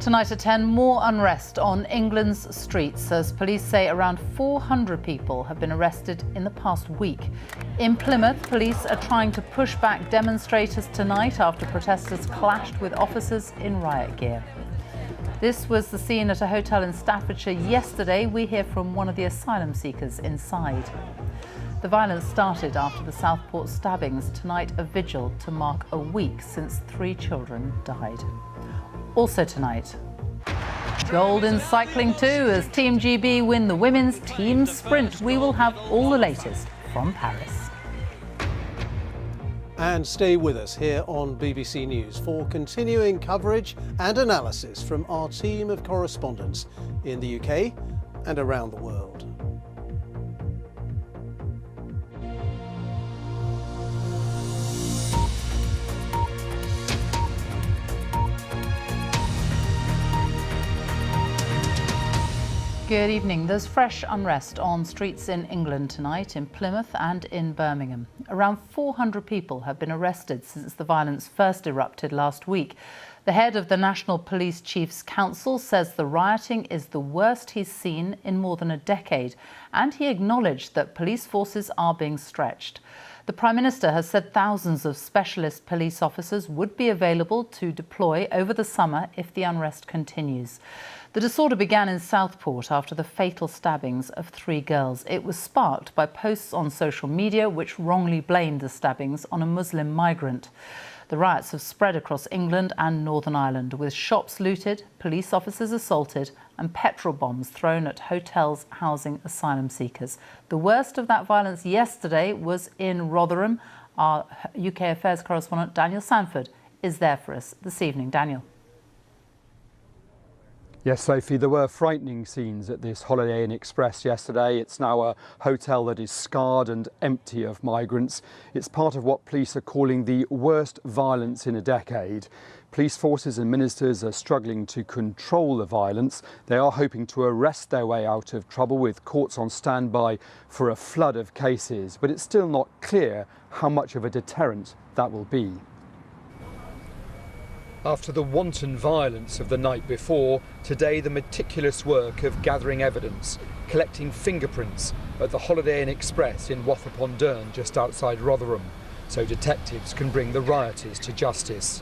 Tonight at 10, more unrest on England's streets as police say around 400 people have been arrested in the past week. In Plymouth, police are trying to push back demonstrators tonight after protesters clashed with officers in riot gear. This was the scene at a hotel in Staffordshire yesterday. We hear from one of the asylum seekers inside. The violence started after the Southport stabbings. Tonight, a vigil to mark a week since 3 children died. Also tonight, gold in cycling too as Team GB win the women's team sprint. We will have all the latest from Paris. And stay with us here on BBC News for continuing coverage and analysis from our team of correspondents in the UK and around the world. Good evening. There's fresh unrest on streets in England tonight, in Plymouth and in Birmingham. Around 400 people have been arrested since the violence first erupted last week. The head of the National Police Chiefs Council says the rioting is the worst he's seen in more than a decade, and he acknowledged that police forces are being stretched. The Prime Minister has said thousands of specialist police officers would be available to deploy over the summer if the unrest continues. The disorder began in Southport after the fatal stabbings of 3 girls. It was sparked by posts on social media which wrongly blamed the stabbings on a Muslim migrant. The riots have spread across England and Northern Ireland, with shops looted, police officers assaulted and petrol bombs thrown at hotels housing asylum seekers. The worst of that violence yesterday was in Rotherham. Our UK Affairs correspondent Daniel Sanford is there for us this evening. Daniel. Yes, Sophie, there were frightening scenes at this Holiday Inn Express yesterday. It's now a hotel that is scarred and empty of migrants. It's part of what police are calling the worst violence in a decade. Police forces and ministers are struggling to control the violence. They are hoping to arrest their way out of trouble with courts on standby for a flood of cases. But it's still not clear how much of a deterrent that will be. After the wanton violence of the night before, today the meticulous work of gathering evidence, collecting fingerprints at the Holiday Inn Express in Wath-upon-Dearne just outside Rotherham, so detectives can bring the rioters to justice.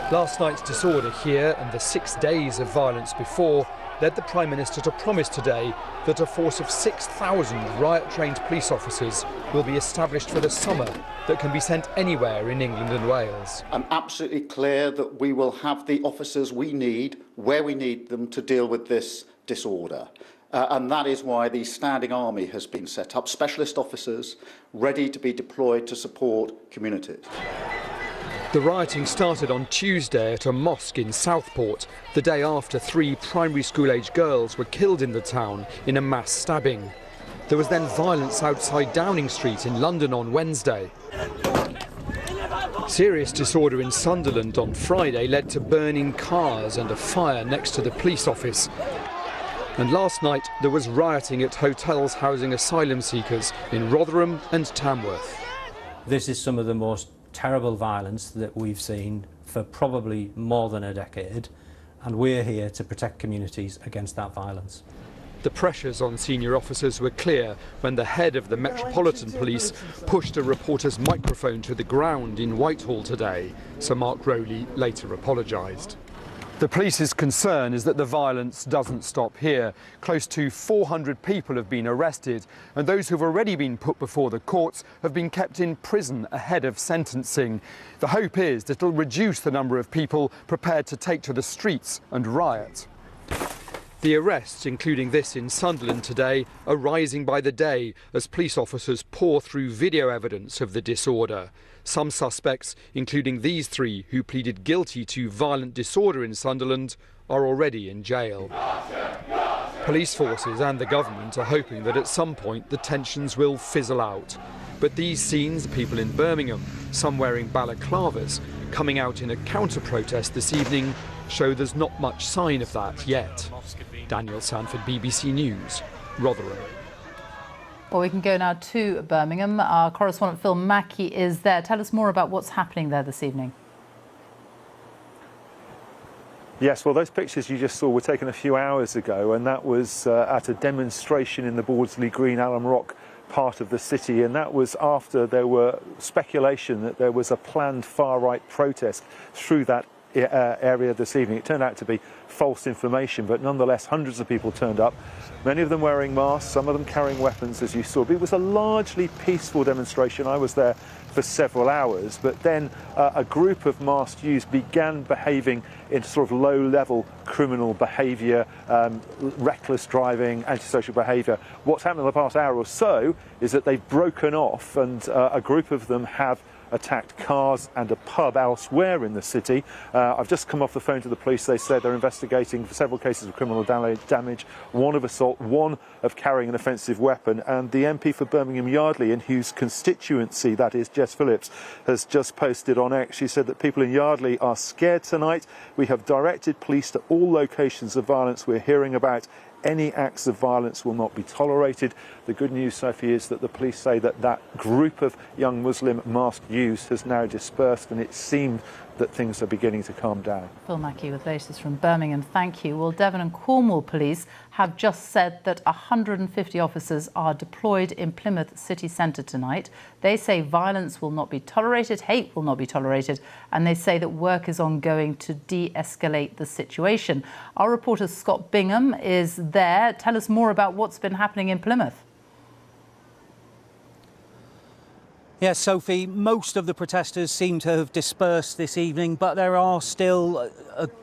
Last night's disorder here and the 6 days of violence before led the Prime Minister to promise today that a force of 6,000 riot-trained police officers will be established for the summer that can be sent anywhere in England and Wales. I'm absolutely clear that we will have the officers we need, where we need them to deal with this disorder. And that is why the standing army has been set up, specialist officers ready to be deployed to support communities. The rioting started on Tuesday at a mosque in Southport, the day after 3 primary school-age girls were killed in the town in a mass stabbing. There was then violence outside Downing Street in London on Wednesday. Serious disorder in Sunderland on Friday led to burning cars and a fire next to the police office. And last night there was rioting at hotels housing asylum seekers in Rotherham and Tamworth. This is some of the most terrible violence that we've seen for probably more than a decade, and we're here to protect communities against that violence. The pressures on senior officers were clear when the head of the Metropolitan Police pushed a reporter's microphone to the ground in Whitehall today. Sir Mark Rowley later apologised. The police's concern is that the violence doesn't stop here. Close to 400 people have been arrested, and those who've already been put before the courts have been kept in prison ahead of sentencing. The hope is that it'll reduce the number of people prepared to take to the streets and riot. The arrests, including this in Sunderland today, are rising by the day as police officers pore through video evidence of the disorder. Some suspects, including these 3 who pleaded guilty to violent disorder in Sunderland, are already in jail. Police forces and the government are hoping that at some point the tensions will fizzle out. But these scenes, people in Birmingham, some wearing balaclavas, coming out in a counter-protest this evening, show there's not much sign of that yet. Daniel Sanford, BBC News, Rotherham. Well, we can go now to Birmingham. Our correspondent Phil Mackey is there. Tell us more about what's happening there this evening. Yes, well, those pictures you just saw were taken a few hours ago, and that was at a demonstration in the Bawdsley Green Alum Rock part of the city, and that was after there were speculation that there was a planned far-right protest through that area this evening. It turned out to be false information, but nonetheless hundreds of people turned up, many of them wearing masks, some of them carrying weapons, as you saw. But it was a largely peaceful demonstration. I was there for several hours, but then a group of masked youths began behaving in sort of low-level criminal behaviour, reckless driving, antisocial behaviour. What's happened in the past hour or so is that they've broken off, and a group of them have attacked cars and a pub elsewhere in the city. I've just come off the phone to the police. They said they're investigating for several cases of criminal damage, one of assault, one of carrying an offensive weapon, and the MP for Birmingham Yardley, in whose constituency that is, Jess Phillips, has just posted on X. She said that people in Yardley are scared tonight. We have directed police to all locations of violence we're hearing about. Any acts of violence will not be tolerated. The good news, Sophie, is that the police say that that group of young Muslim masked youths has now dispersed, and it seemed that things are beginning to calm down. Phil Mackey with latest from Birmingham. Thank you. Well, Devon and Cornwall police have just said that 150 officers are deployed in Plymouth city centre tonight. They say violence will not be tolerated, hate will not be tolerated, and they say that work is ongoing to de-escalate the situation. Our reporter Scott Bingham is there. Tell us more about what's been happening in Plymouth. Yes, Sophie, most of the protesters seem to have dispersed this evening, but there are still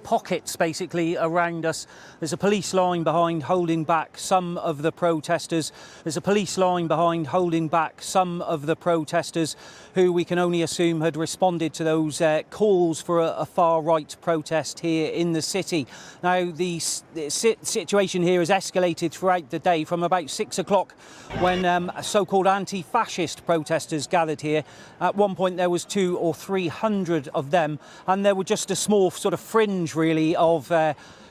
pockets basically around us. There's a police line behind holding back some of the protesters. There's a police line behind holding back some of the protesters who we can only assume had responded to those calls for a far-right protest here in the city. Now, the situation here has escalated throughout the day from about 6 o'clock when so-called anti-fascist protesters gathered here. At one point there was 200 or 300 of them, and there were just a small sort of fringe really of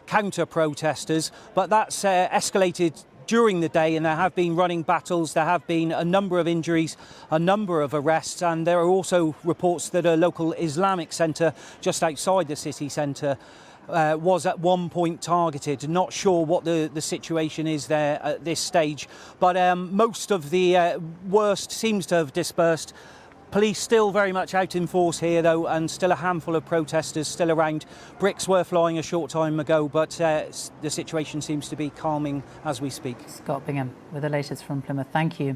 counter-protesters, but that's escalated during the day, and there have been running battles, there have been a number of injuries, a number of arrests, and there are also reports that a local Islamic centre just outside the city centre was at one point targeted. Not sure what the situation is there at this stage, but most of the worst seems to have dispersed. Police still very much out in force here though, and still a handful of protesters still around. Bricks were flying a short time ago, but the situation seems to be calming as we speak. Scott Bingham with the latest from Plymouth. Thank you.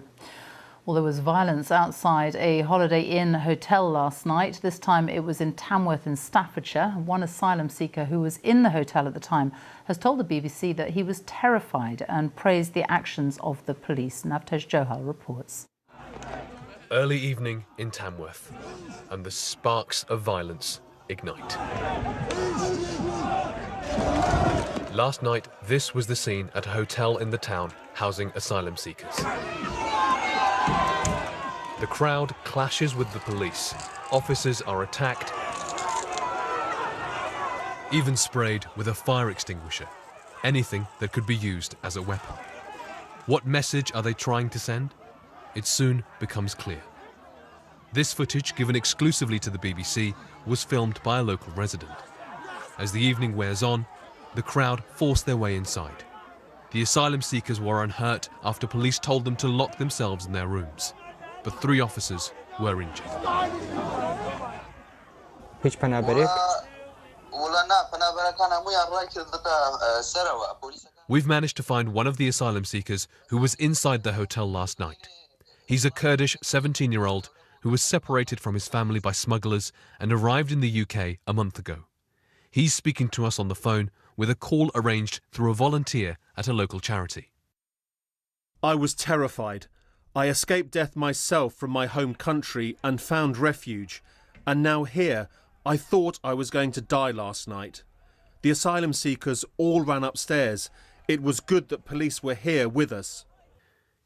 Well, there was violence outside a Holiday Inn hotel last night. This time it was in Tamworth in Staffordshire. One asylum seeker who was in the hotel at the time has told the BBC that he was terrified and praised the actions of the police. Navtej Johal reports. Early evening in Tamworth, and the sparks of violence ignite. Last night, this was the scene at a hotel in the town housing asylum seekers. The crowd clashes with the police. Officers are attacked, even sprayed with a fire extinguisher, anything that could be used as a weapon. What message are they trying to send? It soon becomes clear. This footage, given exclusively to the BBC, was filmed by a local resident. As the evening wears on, the crowd force their way inside. The asylum seekers were unhurt after police told them to lock themselves in their rooms. But 3 officers were injured. We've managed to find one of the asylum seekers who was inside the hotel last night. He's a Kurdish 17-year-old who was separated from his family by smugglers and arrived in the UK a month ago. He's speaking to us on the phone with a call arranged through a volunteer at a local charity. I was terrified. I escaped death myself from my home country and found refuge. And now here, I thought I was going to die last night. The asylum seekers all ran upstairs. It was good that police were here with us.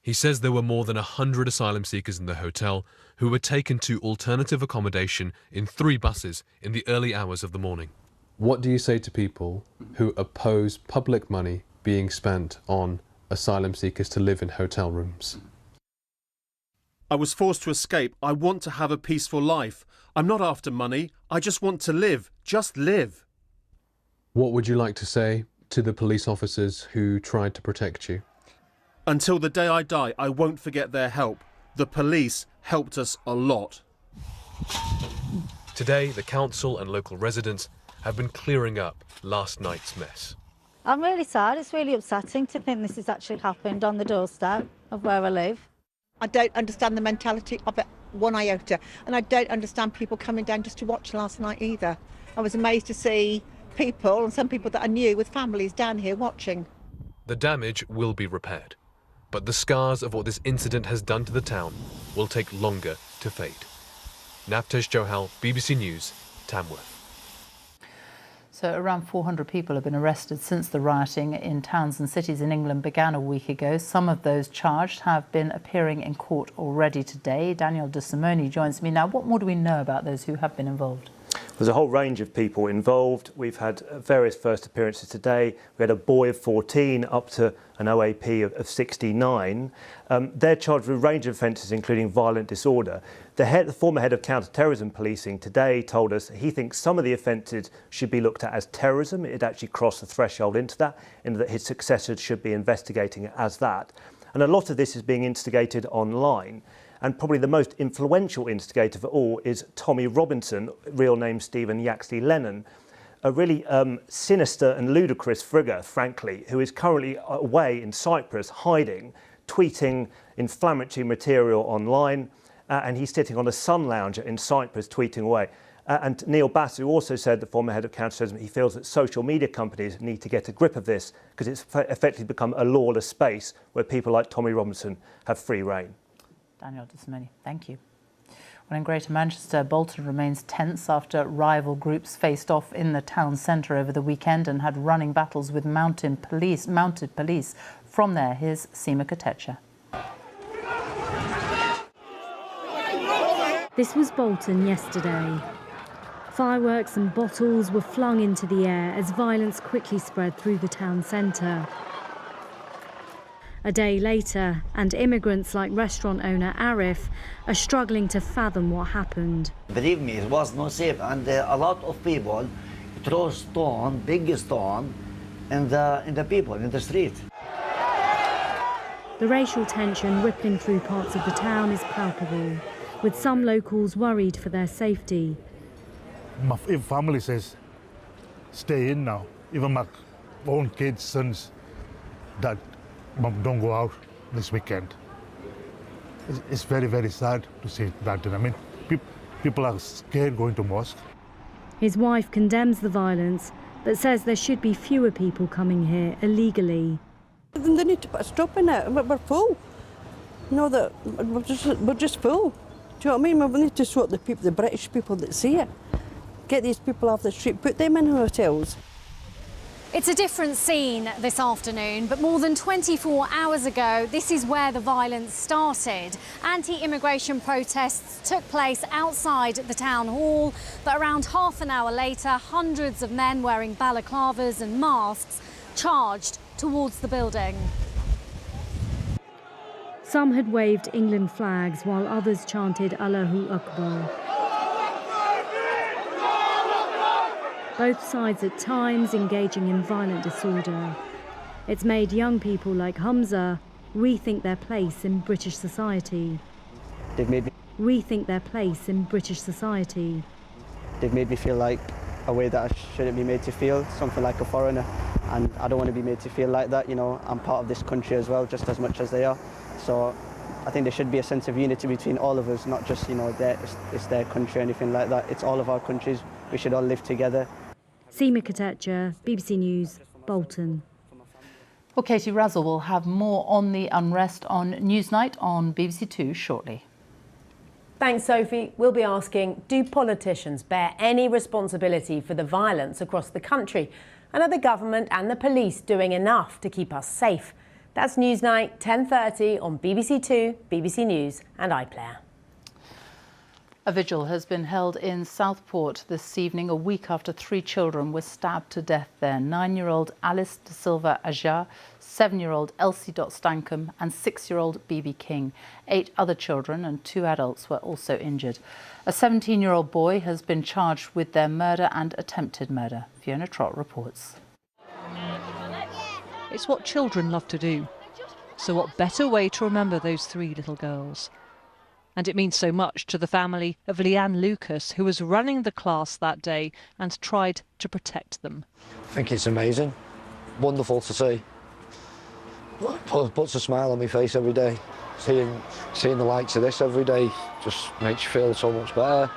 He says there were more than 100 asylum seekers in the hotel who were taken to alternative accommodation in 3 buses in the early hours of the morning. What do you say to people who oppose public money being spent on asylum seekers to live in hotel rooms? I was forced to escape. I want to have a peaceful life. I'm not after money. I just want to live. Just live. What would you like to say to the police officers who tried to protect you? Until the day I die, I won't forget their help. The police helped us a lot. Today, the council and local residents have been clearing up last night's mess. I'm really sad. It's really upsetting to think this has actually happened on the doorstep of where I live. I don't understand the mentality of it one iota, and I don't understand people coming down just to watch last night either. I was amazed to see people, and some people that I knew with families down here watching. The damage will be repaired, but the scars of what this incident has done to the town will take longer to fade. Navtesh Johal, BBC News, Tamworth. So around 400 people have been arrested since the rioting in towns and cities in England began a week ago. Some of those charged have been appearing in court already today. Daniel De Simone joins me now. What more do we know about those who have been involved? There's a whole range of people involved. We've had various first appearances today. We had a boy of 14 up to an OAP of 69. They're charged with a range of offences, including violent disorder. The former head of counter-terrorism policing today told us he thinks some of the offences should be looked at as terrorism. It actually crossed the threshold into that, and that his successors should be investigating it as that. And a lot of this is being instigated online. And probably the most influential instigator of it all is Tommy Robinson, real name Stephen Yaxley Lennon, a really sinister and ludicrous figure, frankly, who is currently away in Cyprus, hiding, tweeting inflammatory material online, and he's sitting on a sun lounger in Cyprus tweeting away. And Neil Bass, who also said, the former head of counterterrorism, he feels that social media companies need to get a grip of this because it's effectively become a lawless space where people like Tommy Robinson have free rein. Daniel De Simone, thank you. Well, in Greater Manchester, Bolton remains tense after rival groups faced off in the town centre over the weekend and had running battles with mounted police. From there, here's Seema Katecha. This was Bolton yesterday. Fireworks and bottles were flung into the air as violence quickly spread through the town centre. A day later, and immigrants like restaurant owner Arif are struggling to fathom what happened. Believe me, it was not safe, and a lot of people throw stone, big stone, in the people in the street. The racial tension rippling through parts of the town is palpable, with some locals worried for their safety. If family says, stay in now, even my own kids, sons, that Mom, don't go out this weekend. It's very, very sad to see that. I mean, people are scared going to mosque. His wife condemns the violence, but says there should be fewer people coming here illegally. They need to put a stop in it. We're full. No, that we're just full. Do you know what I mean? We need to sort the people, the British people that see it. Get these people off the street, put them in hotels. It's a different scene this afternoon, but more than 24 hours ago, this is where the violence started. Anti-immigration protests took place outside the town hall, but around half an hour later, hundreds of men wearing balaclavas and masks charged towards the building. Some had waved England flags while others chanted Allahu Akbar. Both sides at times engaging in violent disorder. It's made young people like Hamza rethink their place in British society. They've made me Rethink their place in British society. They've made me feel like a way that I shouldn't be made to feel, something like a foreigner. And I don't want to be made to feel like that, you know. I'm part of this country as well, just as much as they are. So I think there should be a sense of unity between all of us, not just, you know, it's their country or anything like that. It's all of our countries. We should all live together. Seema Katecha, BBC News, Bolton. Well, Katie Razzle will have more on the unrest on Newsnight on BBC Two shortly. Thanks, Sophie. We'll be asking, do politicians bear any responsibility for the violence across the country? And are the government and the police doing enough to keep us safe? That's Newsnight, 10:30 on BBC Two, BBC News and iPlayer. A vigil has been held in Southport this evening, a week after 3 children were stabbed to death there. 9-year-old Alice de Silva Ajar, 7-year-old Elsie Stankham and 6-year-old BB King. 8 other children and 2 adults were also injured. A 17-year-old boy has been charged with their murder and attempted murder. Fiona Trott reports. It's what children love to do. So what better way to remember those 3 little girls? And it means so much to the family of Leanne Lucas, who was running the class that day and tried to protect them. I think it's amazing, wonderful to see. Puts a smile on my face every day. Seeing the likes of this every day just makes you feel so much better.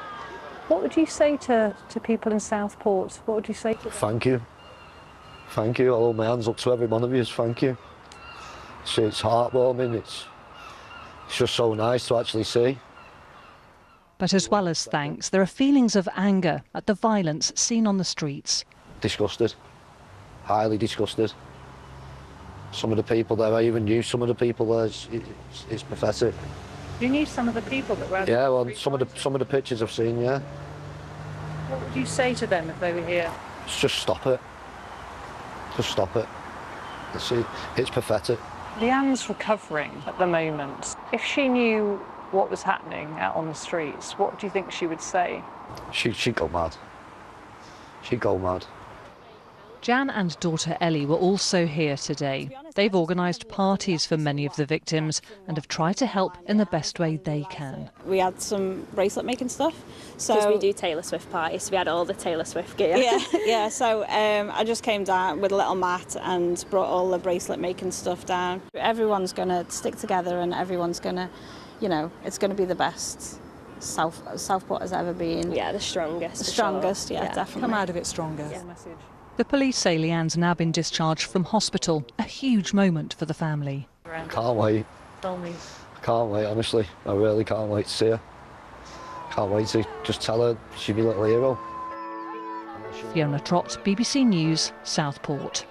What would you say to people in Southport? What would you say to them? Thank you. Thank you. I'll hold my hands up to every one of you. Thank you. It's heartwarming. It's just so nice to actually see. But as well as thanks, there are feelings of anger at the violence seen on the streets. Disgusted. Highly disgusted. Some of the people there, I even knew some of the people there. It's pathetic. You knew some of the people that were out Yeah, well, some of the pictures I've seen, yeah. What would you say to them if they were here? Just stop it. Just stop it. It's pathetic. Leanne's recovering at the moment. If she knew what was happening out on the streets, what do you think she would say? She'd go mad. She'd go mad. Jan and daughter Ellie were also here today. They've organised parties for many of the victims and have tried to help in the best way they can. We had some bracelet making stuff. Because we do Taylor Swift parties, so we had all the Taylor Swift gear. Yeah. So I just came down with a little mat and brought all the bracelet making stuff down. Everyone's going to stick together and everyone's going to, it's going to be the best Southport has ever been. Yeah, the strongest. The strongest, sure. yeah, definitely. Come out of it stronger. Yeah. The police say Leanne's now been discharged from hospital, a huge moment for the family. Can't wait. Tell me. Can't wait, honestly. I really can't wait to see her. Can't wait to just tell her she's my little hero. Fiona Trott, BBC News, Southport.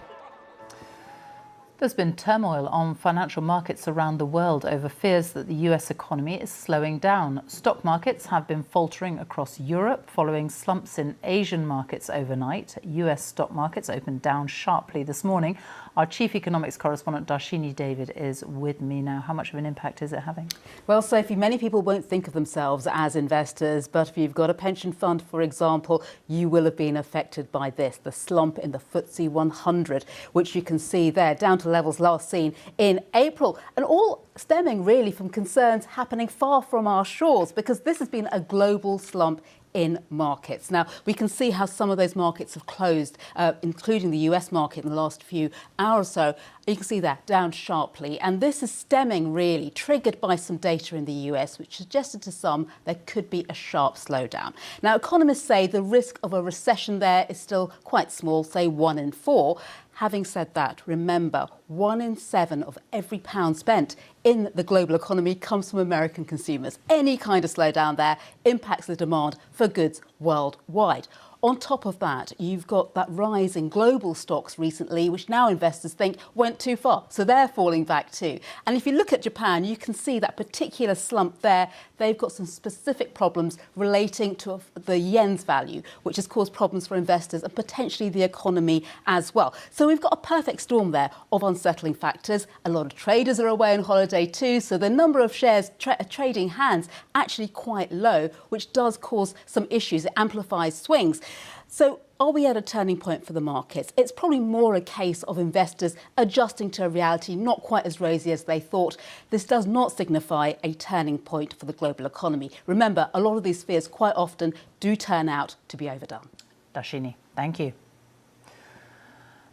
There's been turmoil on financial markets around the world over fears that the US economy is slowing down. Stock markets have been faltering across Europe following slumps in Asian markets overnight. US stock markets opened down sharply this morning. Our chief economics correspondent Darshini David is with me now. How much of an impact is it having? Well, Sophie, many people won't think of themselves as investors, but if you've got a pension fund, for example, you will have been affected by this, the slump in the FTSE 100, which you can see there, down to levels last seen in April, and all stemming really from concerns happening far from our shores, because this has been a global slump in markets. Now, we can see how some of those markets have closed, including the US market in the last few hours or so. You can see that down sharply. And this is stemming really, triggered by some data in the US, which suggested to some there could be a sharp slowdown. Now, economists say the risk of a recession there is still quite small, say 1 in 4. Having said that, remember, 1 in 7 of every pound spent in the global economy comes from American consumers. Any kind of slowdown there impacts the demand for goods worldwide. On top of that, you've got that rise in global stocks recently, which now investors think went too far. So they're falling back too. And if you look at Japan, you can see that particular slump there. They've got some specific problems relating to the yen's value, which has caused problems for investors and potentially the economy as well. So we've got a perfect storm there of unsettling factors. A lot of traders are away on holiday too, so the number of shares trading hands actually quite low, which does cause some issues. It amplifies swings. So are we at a turning point for the markets? It's probably more a case of investors adjusting to a reality not quite as rosy as they thought. This does not signify a turning point for the global economy. Remember, a lot of these fears quite often do turn out to be overdone. Darshini, thank you.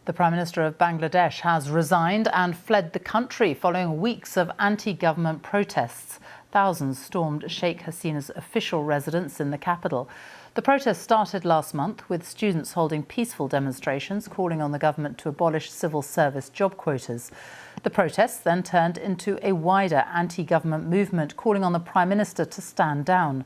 The Prime Minister of Bangladesh has resigned and fled the country following weeks of anti-government protests. Thousands stormed Sheikh Hasina's official residence in the capital. The protest started last month with students holding peaceful demonstrations calling on the government to abolish civil service job quotas. The protests then turned into a wider anti-government movement calling on the Prime Minister to stand down.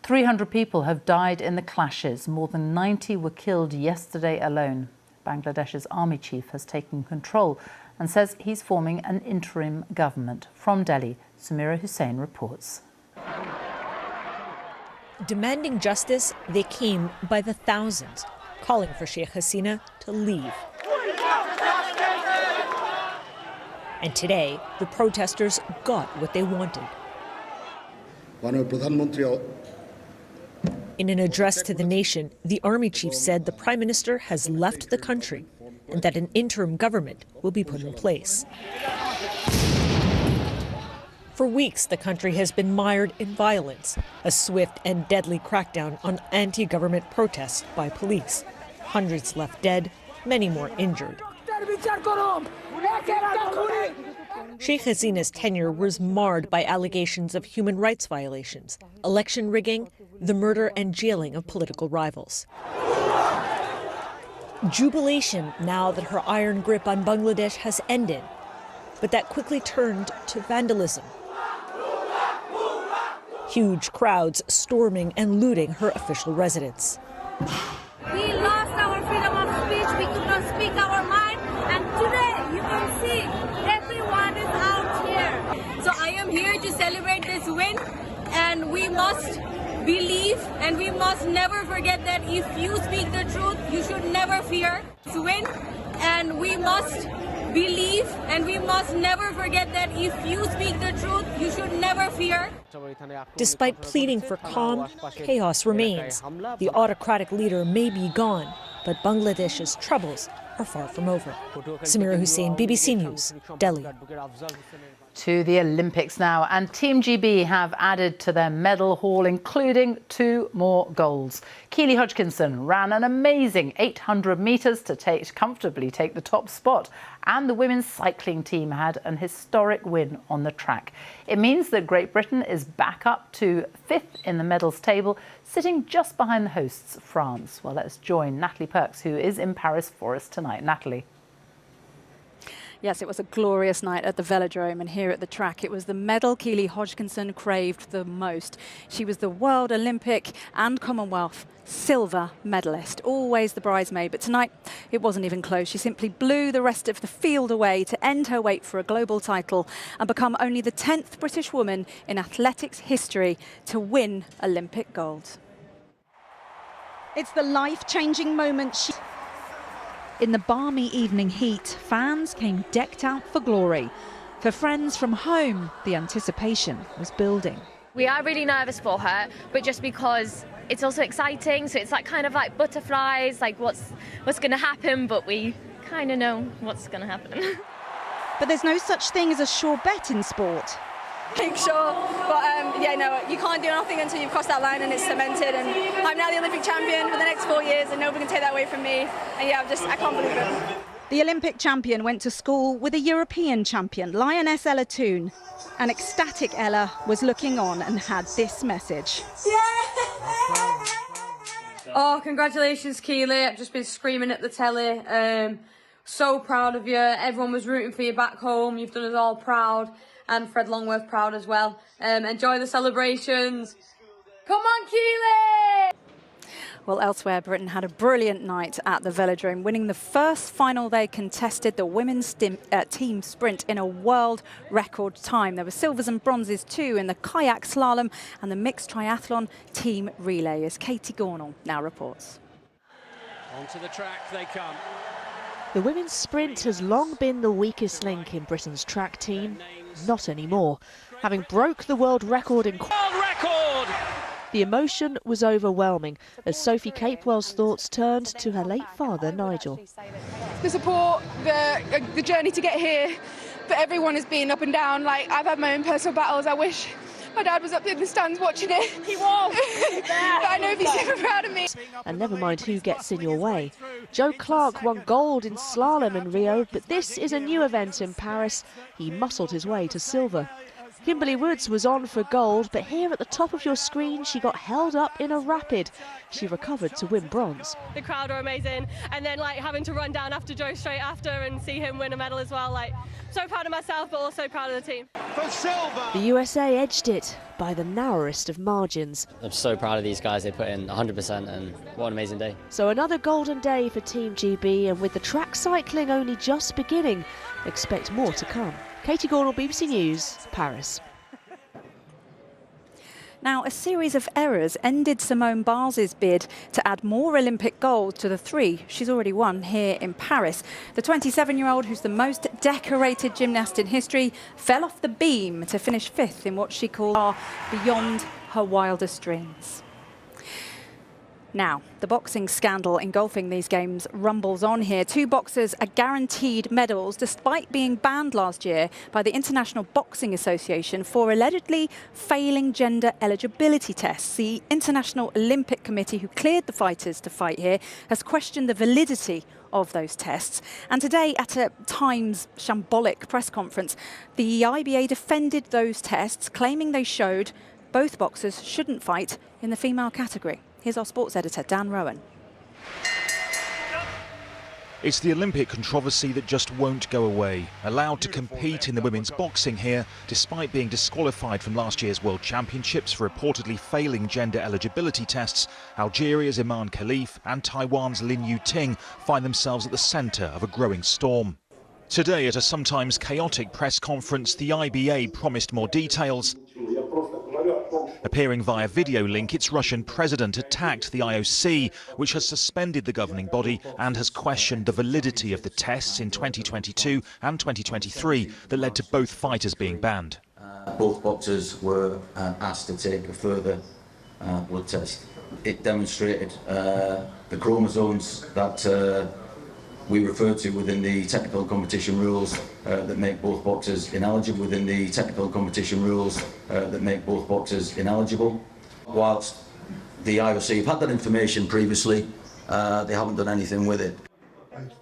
300 people have died in the clashes. More than 90 were killed yesterday alone. Bangladesh's army chief has taken control and says he's forming an interim government. From Delhi, Samira Hussain reports. Demanding justice, they came by the thousands, calling for Sheikh Hasina to leave. And today, the protesters got what they wanted. In an address to the nation, the army chief said the prime minister has left the country and that an interim government will be put in place. For weeks, the country has been mired in violence, a swift and deadly crackdown on anti-government protests by police. Hundreds left dead, many more injured. Sheikh Hasina's tenure was marred by allegations of human rights violations, election rigging, the murder and jailing of political rivals. Jubilation now that her iron grip on Bangladesh has ended, but that quickly turned to vandalism. Huge crowds storming and looting her official residence. We lost our freedom of speech, we could not speak our mind, and today you can see everyone is out here. So I am here to celebrate this win, and we must believe and we must never forget that if you speak the truth, you should never fear to win, and we must believe and we must never forget that if you speak the truth, you should never fear. Despite pleading for calm, chaos remains. The autocratic leader may be gone, but Bangladesh's troubles are far from over. Samira Hussain, BBC News, Delhi. To the Olympics now, and Team GB have added to their medal haul, including 2 more golds. Keely Hodgkinson ran an amazing 800 metres to comfortably take the top spot, and the women's cycling team had an historic win on the track. It means that Great Britain is back up to 5th in the medals table, sitting just behind the hosts, France. Well, let's join Natalie Perks, who is in Paris for us tonight. Natalie. Yes, it was a glorious night at the velodrome, and here at the track it was the medal Keely Hodgkinson craved the most. She was the World, Olympic and Commonwealth silver medalist, always the bridesmaid, but tonight it wasn't even close. She simply blew the rest of the field away to end her wait for a global title and become only the 10th British woman in athletics history to win Olympic gold. It's the life-changing moment. In the balmy evening heat, fans came decked out for glory. For friends from home, the anticipation was building. We are really nervous for her, but just because it's also exciting, so it's kind of like butterflies, like what's going to happen, but we kind of know what's going to happen. But there's no such thing as a sure bet in sport. Make sure, but yeah, no, you can't do nothing until you've crossed that line and it's cemented. And I'm now the Olympic champion for the next 4 years, and nobody can take that away from me. And yeah, I can't believe it. The Olympic champion went to school with a European champion, Lioness Ella Toon. An ecstatic Ella was looking on and had this message. Oh, congratulations, Keely. I've just been screaming at the telly. So proud of you. Everyone was rooting for you back home. You've done us all proud. And Fred Longworth proud as well. Enjoy the celebrations. Come on, Keely! Well, elsewhere, Britain had a brilliant night at the velodrome, winning the first final they contested, the women's team sprint, in a world record time. There were silvers and bronzes too in the kayak slalom and the mixed triathlon team relay, as Katie Gornall now reports. Onto the track they come. The women's sprint has long been the weakest link in Britain's track team. Not anymore. Having broke the world record in... The emotion was overwhelming as Sophie Capewell's thoughts turned to her late father, Nigel. The support, the journey to get here, for everyone has been up and down. Like, I've had my own personal battles. I wish my dad was up in the stands watching it. He was! But I know he's super proud of me. And never mind who gets in your way. Joe Clark won gold in slalom in Rio, but this is a new event in Paris. He muscled his way to silver. Kimberly Woods was on for gold, but here at the top of your screen, she got held up in a rapid. She recovered to win bronze. The crowd are amazing, and then having to run down after Joe straight after and see him win a medal as well. So proud of myself, but also proud of the team. For silver! The USA edged it by the narrowest of margins. I'm so proud of these guys. They put in 100%, and what an amazing day. So another golden day for Team GB, and with the track cycling only just beginning, expect more to come. Katie Gornall, BBC News, Paris. Now, a series of errors ended Simone Biles's bid to add more Olympic gold to the 3 she's already won here in Paris. The 27-year-old, who's the most decorated gymnast in history, fell off the beam to finish 5th in what she called beyond her wildest dreams. Now, the boxing scandal engulfing these games rumbles on here. 2 boxers are guaranteed medals despite being banned last year by the International Boxing Association for allegedly failing gender eligibility tests. The International Olympic Committee, who cleared the fighters to fight here, has questioned the validity of those tests. And today, at a Times shambolic press conference, the IBA defended those tests, claiming they showed both boxers shouldn't fight in the female category. Here's our sports editor, Dan Rowan. It's the Olympic controversy that just won't go away. Allowed to compete in the women's boxing here, despite being disqualified from last year's World Championships for reportedly failing gender eligibility tests, Algeria's Iman Khalif and Taiwan's Lin Yuting find themselves at the centre of a growing storm. Today, at a sometimes chaotic press conference, the IBA promised more details. Appearing via video link, its Russian president attacked the IOC, which has suspended the governing body and has questioned the validity of the tests in 2022 and 2023 that led to both fighters being banned. Both boxers were asked to take a further blood test. It demonstrated the chromosomes that we refer to within the technical competition rules that make both boxers ineligible within the technical competition rules that make both boxers ineligible. Whilst the IOC have had that information previously, they haven't done anything with it.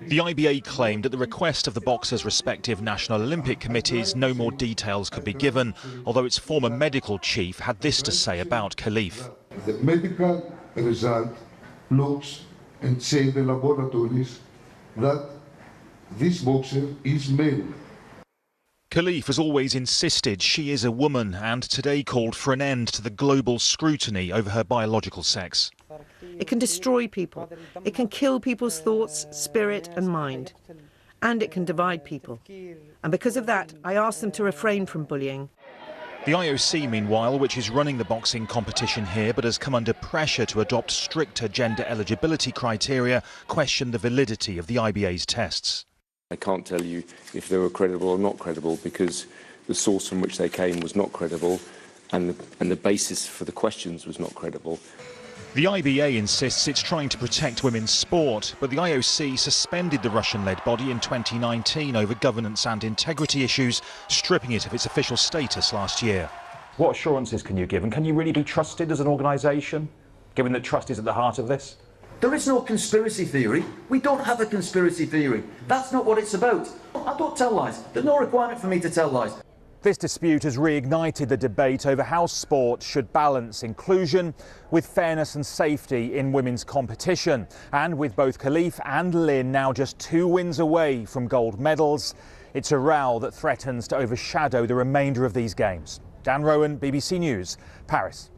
The IBA claimed at the request of the boxers' respective National Olympic Committees no more details could be given, although its former medical chief had this to say about Khalif. The medical result looks and say the laboratories that this boxer is male. Khalif has always insisted she is a woman and today called for an end to the global scrutiny over her biological sex. It can destroy people. It can kill people's thoughts, spirit and mind. And it can divide people. And because of that, I ask them to refrain from bullying. The IOC, meanwhile, which is running the boxing competition here but has come under pressure to adopt stricter gender eligibility criteria, questioned the validity of the IBA's tests. I can't tell you if they were credible or not credible because the source from which they came was not credible and the basis for the questions was not credible. The IBA insists it's trying to protect women's sport, but the IOC suspended the Russian-led body in 2019 over governance and integrity issues, stripping it of its official status last year. What assurances can you give, and can you really be trusted as an organisation, given that trust is at the heart of this? There is no conspiracy theory. We don't have a conspiracy theory. That's not what it's about. I don't tell lies. There's no requirement for me to tell lies. This dispute has reignited the debate over how sport should balance inclusion with fairness and safety in women's competition. And with both Khalif and Lin now just 2 wins away from gold medals, it's a row that threatens to overshadow the remainder of these games. Dan Rowan, BBC News, Paris.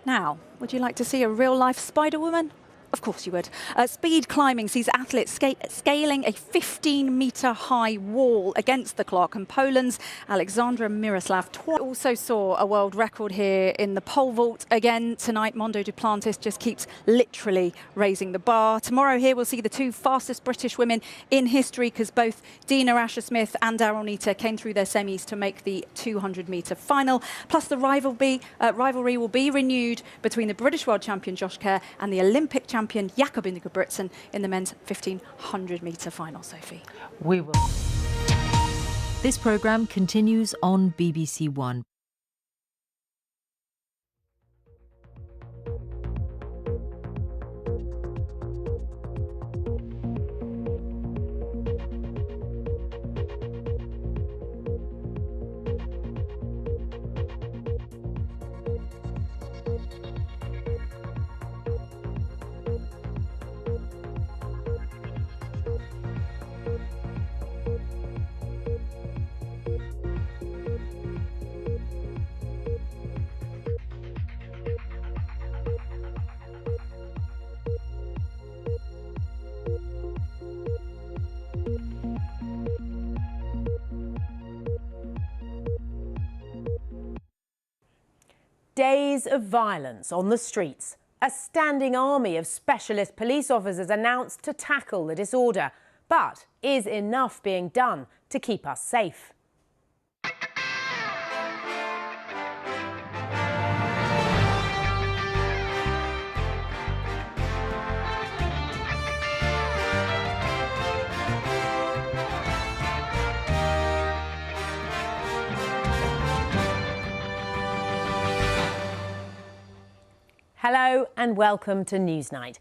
Now, would you like to see a real-life Spider-Woman? Of course you would. Speed climbing sees athletes scaling a 15-metre high wall against the clock, and Poland's Alexandra Miroslav also saw a world record here in the pole vault. Again tonight, Mondo Duplantis just keeps literally raising the bar. Tomorrow here we'll see the 2 fastest British women in history, because both Dina Asher-Smith and Daryl came through their semis to make the 200-metre final. Plus the rivalry will be renewed between the British world champion Josh Kerr and the Olympic champion Jakob Ingebrigtsen in the men's 1500-metre final. Sophie. We will. This programme continues on BBC One. days of violence on the streets. A standing army of specialist police officers announced to tackle the disorder. But is enough being done to keep us safe? Hello and welcome to Newsnight.